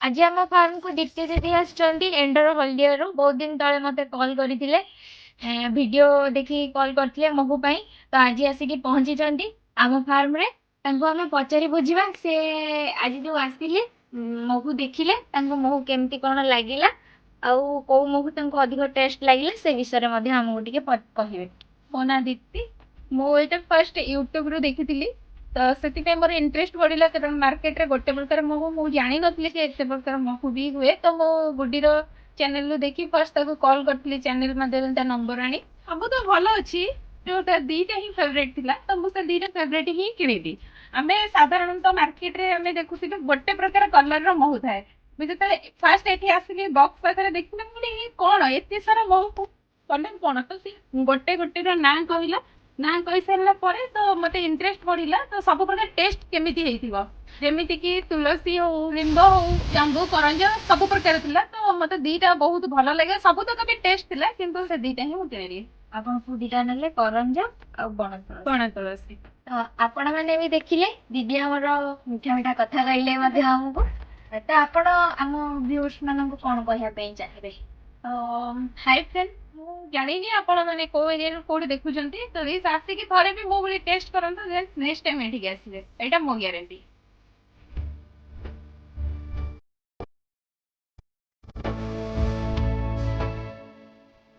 आज आम फार्म को दीप्ति दीदी आसुच्चंती एंडर हल्दिया बहुत दिन तले मते कॉल करथिले वीडियो देखि कॉल करथिले महू पई तो आज आसिक पहुंची आम फार्म रे तांको हमें पचारि बुझिबा से आज जो आसिले महू देखिले तांको महू केमती कोन लागिला आउ को महू तांको अधिक टेस्ट लागिला से विषय रे मध्ये हमहु टिके कहिबे। मो ना दीप्ति मो एटा फर्स्ट यूट्यूब रो देखिथिली तो से मोर इंटरेस्ट बढ़ला कारण मार्केट रे गोटे प्रकार महू मु जानी नथली कि एते प्रकार महू भी हुए तो मो गुड्डी रो चैनल देखि फर्स्ट ताको कॉल करथली चैनल माध्यम ता नंबर आनी सब तो भलो अछि जोटा दीटा ही फेवरेट थिला तो मु से दीटा फेवरेट ही किनिदी। आमे साधारणतः मार्केट रे आमे देखुसी गोटे प्रकार कलर रो महू थाए मु जते फर्स्ट एठी आसी बॉक्स पाखरे देखिना मुनी कोन एते सारा महू कलर कोन तो सी गोटे गोटे रो ना कहिला ना कहि सारला परे तो मते इंटरेस्ट बढ़िला तो सब प्रकार टेस्ट केमिति हेतिबो जेमिति कि तुलसी हो लिंबो हो जांबू करंज सब प्रकार थिला तो मते दीटा बहुत भलो लागे सब तो कभी टेस्ट थिला किंतु से दीटा ही मुते नेली आपन को दीटा नेले करंज आ बण तुलसी तो आपण माने भी देखिले दीदी हमर मीठा मीठा कथा कहले मध्ये हमको तो आपण हम व्यूअर्स मानन को कोन कहया पे चाहिबे। हाय फ्रेंड मु जानी आपण माने को एरिया कोड देखु जंती तो इस आसी की थरे भी मो बली टेस्ट करन तो नेक्स्ट टाइम एठी आसीबे एटा मो गारंटी।